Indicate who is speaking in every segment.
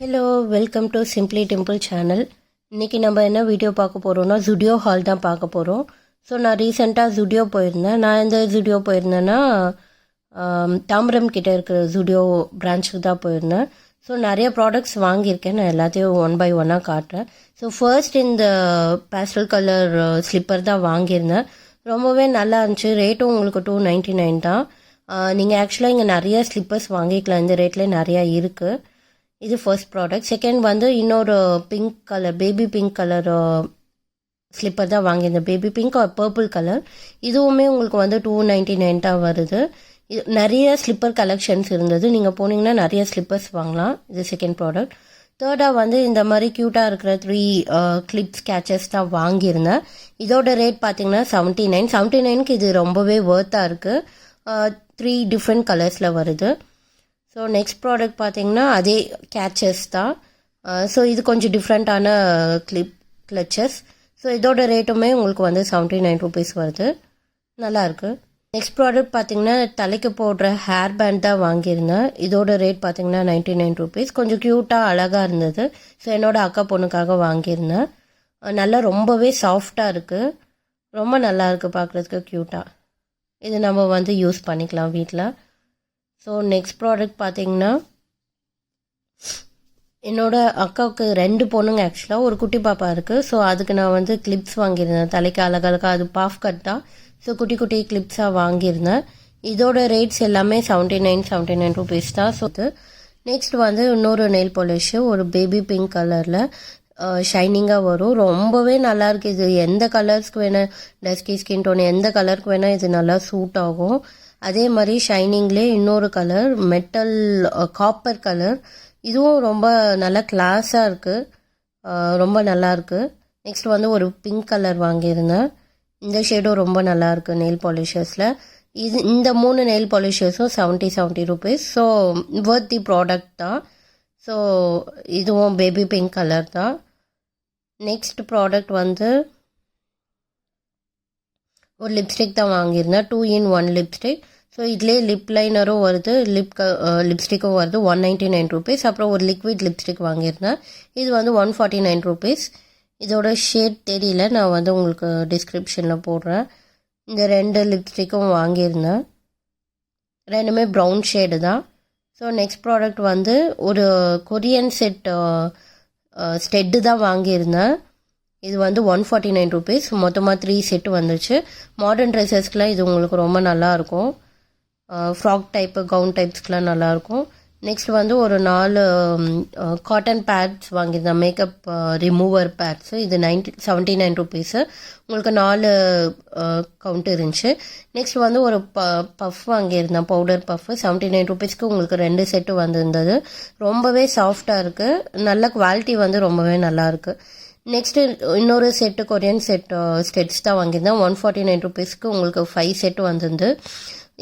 Speaker 1: Hello, welcome to simply Dimple channel. இன்றைக்கி நம்ம என்ன வீடியோ பார்க்க போகிறோம்னா ஜுடியோ ஹால் தான் பார்க்க போகிறோம். ஸோ நான் ரீசெண்டாக ஜுடியோ போயிருந்தேன். நான் எந்த ஜுடியோ போயிருந்தேன்னா தாம்பரம் கிட்டே இருக்கிற ஜுடியோ பிரான்ச்சுக்கு தான் போயிருந்தேன். ஸோ நிறைய ப்ராடக்ட்ஸ் வாங்கியிருக்கேன். நான் எல்லாத்தையும் ஒன் பை ஒன்னாக காட்டுறேன். ஸோ ஃபர்ஸ்ட் இந்த பேஸ்டல் கலர் ஸ்லிப்பர் தான் வாங்கியிருந்தேன். ரொம்பவே நல்லா இருந்துச்சு. ரேட்டும் உங்களுக்கு 299 தான். நீங்கள் ஆக்சுவலாக இங்கே நிறைய ஸ்லிப்பர்ஸ் வாங்கிக்கலாம். இந்த ரேட்லேயே நிறையா இருக்குது. இது ஃபர்ஸ்ட் ப்ராடக்ட். செகண்ட் வந்து இன்னொரு pink colour, baby pink colour slipper தான் வாங்கியிருந்தேன். Baby pink or purple colour. இதுவுமே உங்களுக்கு வந்து 299 தான் வருது. இது நிறைய ஸ்லிப்பர் கலெக்ஷன்ஸ் இருந்தது. நீங்கள் போனீங்கன்னா நிறைய ஸ்லிப்பர்ஸ் வாங்கலாம். இது செகண்ட் ப்ராடக்ட். தேர்டாக வந்து இந்த மாதிரி க்யூட்டாக இருக்கிற 3 கிளிப்ஸ் கேச்சஸ் தான் வாங்கியிருந்தேன். இதோட ரேட் பார்த்தீங்கன்னா 79. இது ரொம்பவே ஒர்த்தாக இருக்குது. 3 டிஃப்ரெண்ட் கலர்ஸில் வருது. ஸோ நெக்ஸ்ட் ப்ராடக்ட் பார்த்தீங்கன்னா அதே கேச்சஸ் தான். ஸோ இது கொஞ்சம் டிஃப்ரெண்ட்டான கிளச்சஸ். ஸோ இதோட ரேட்டுமே உங்களுக்கு வந்து 79 rupees வருது. நல்லாயிருக்கு. நெக்ஸ்ட் ப்ராடக்ட் பார்த்தீங்கன்னா தலைக்கு போடுற ஹேர் பேண்ட் தான் வாங்கியிருந்தேன். இதோட ரேட் பார்த்தீங்கன்னா 99 rupees. கொஞ்சம் க்யூட்டாக அழகாக இருந்தது. ஸோ என்னோடய அக்கா பொண்ணுக்காக வாங்கியிருந்தேன். நல்லா ரொம்பவே சாஃப்டாக இருக்குது. ரொம்ப நல்லா இருக்குது பார்க்குறதுக்கு க்யூட்டாக. இது நம்ம வந்து யூஸ் பண்ணிக்கலாம் வீட்டில். ஸோ நெக்ஸ்ட் ப்ராடக்ட் பார்த்தீங்கன்னா என்னோடய அக்காவுக்கு 2 பொண்ணுங்க. ஆக்சுவலாக ஒரு குட்டி பாப்பா இருக்குது. ஸோ அதுக்கு நான் வந்து கிளிப்ஸ் வாங்கியிருந்தேன். தலைக்கு அழகழகாக அது பாஃப் கட் தான். ஸோ குட்டி குட்டி கிளிப்ஸாக வாங்கியிருந்தேன். இதோட ரேட்ஸ் எல்லாமே 79 rupees தான். ஸோ நெக்ஸ்ட் வந்து இன்னொரு நெயில் பாலிஷு, ஒரு பேபி பிங்க் கலரில் ஷைனிங்காக வரும். ரொம்பவே நல்லாயிருக்கு. இது எந்த கலர்ஸ்க்கு வேணால், டஸ்கி ஸ்கின் டோன் எந்த கலருக்கு வேணால் இது நல்லா சூட் ஆகும். அதே மாதிரி ஷைனிங்லேயே இன்னொரு கலர் மெட்டல் காப்பர் கலர். இதுவும் ரொம்ப நல்லா கிளாஸாக இருக்குது. ரொம்ப நல்லாயிருக்கு. நெக்ஸ்ட் வந்து ஒரு பிங்க் கலர் வாங்கியிருந்தேன். இந்த ஷேடும் ரொம்ப நல்லாயிருக்கு நெயில் பாலிஷர்ஸில். இந்த 3 நெயில் பாலிஷர்ஸும் 70 rupees. So worth the product தான். ஸோ இதுவும் பேபி பிங்க் கலர் தான். நெக்ஸ்ட் ப்ராடக்ட் வந்து ஒரு லிப்ஸ்டிக் தான் வாங்கியிருந்தேன். 2 in 1 லிப்ஸ்டிக். ஸோ இதுலேயே லிப் லைனரும் வருது, லிப்ஸ்டிக்கும் வருது. 199 rupees. அப்புறம் ஒரு லிக்விட் லிப்ஸ்டிக் வாங்கியிருந்தேன். இது வந்து 149 rupees. இதோட ஷேட் தெரியல, நான் வந்து உங்களுக்கு டிஸ்கிரிப்ஷனில் போடுறேன். இந்த 2 லிப்ஸ்டிக்கும் வாங்கியிருந்தேன். ரெண்டுமே ப்ரௌன் ஷேடு தான். ஸோ நெக்ஸ்ட் ப்ராடக்ட் வந்து ஒரு கொரியன் ஸ்டெட்டு தான் வாங்கியிருந்தேன். இது வந்து 149 rupees. மொத்தமாக 3 செட்டு வந்துச்சு. மாடர்ன் ட்ரெஸ்ஸஸ்க்கெலாம் இது உங்களுக்கு ரொம்ப நல்லாயிருக்கும். ஃப்ராக் டைப்பு, கவுன் டைப்ஸ்க்கெலாம் நல்லாயிருக்கும். நெக்ஸ்ட் வந்து ஒரு 4 காட்டன் பேட்ஸ் வாங்கியிருந்தேன். Makeup remover pads. இது 79 rupees. உங்களுக்கு 4 கவுண்ட் இருந்துச்சு. நெக்ஸ்ட் வந்து ஒரு பஃப் வாங்கியிருந்தேன், பவுடர் பஃப்பு. 79 rupeesக்கு உங்களுக்கு 2 செட்டு வந்திருந்தது. ரொம்பவே சாஃப்டாக இருக்குது. நல்ல குவாலிட்டி வந்து ரொம்பவே நல்லாயிருக்கு. நெக்ஸ்ட்டு இன்னொரு செட்டு கொரியன் ஸ்டெட்ஸ் தான் வாங்கியிருந்தேன். 149 rupeesக்கு உங்களுக்கு 5 செட்டு வந்திருந்து.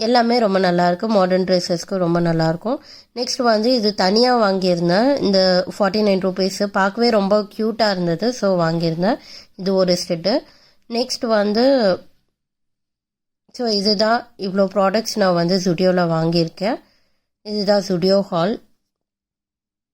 Speaker 1: எல்லாமே ரொம்ப நல்லாயிருக்கு. மாடர்ன் ட்ரெஸ்ஸஸ்க்கு ரொம்ப நல்லாயிருக்கும். நெக்ஸ்ட் வந்து இது தனியாக வாங்கியிருந்தேன். இந்த 49 rupees பார்க்கவே ரொம்ப க்யூட்டாக இருந்தது. ஸோ வாங்கியிருந்தேன். இது ஒரு செட்டு. நெக்ஸ்ட் வந்து ஸோ இதுதான் இவ்வளோ ப்ராடக்ட்ஸ் நான் வந்து ஜுடியோவில் வாங்கியிருக்கேன். இதுதான் ஜுடியோ ஹால்.